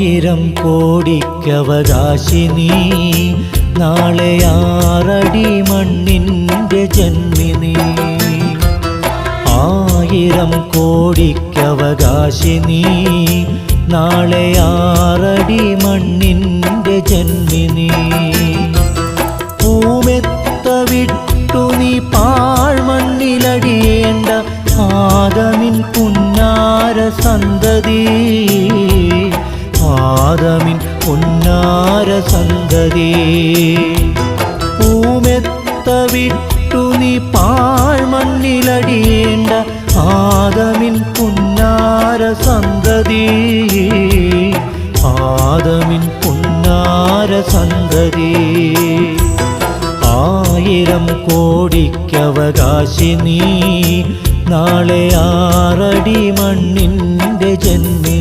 ആയിരം കോടിക്കവകാശിനി നാളെ 6 അടി മണ്ണിൻ്റെ ജന്മിനി ആയിരം കോടിക്കവകാശിനി നാളെ 6 അടി മണ്ണിൻ്റെ ജന്മിനി പൂമെത്ത വിട്ടു നീ പാഴ്മണ്ണിലടിയേണ്ട ആദമിൻ പുന്നാര സന്തതി ആദമിൻ പുന്നാര സന്തതി പൂമെത്ത വിട്ടു നീ പാഴ്മണ്ണിലടിയേണ്ട ആദമിൻ പുന്നാര സന്തതി ആദമിൻ പുന്നാര സന്തതി ആയിരം കോടിക്കവകാശിനി നാളെ 6 അടി മണ്ണിൻ്റെ ജന്മി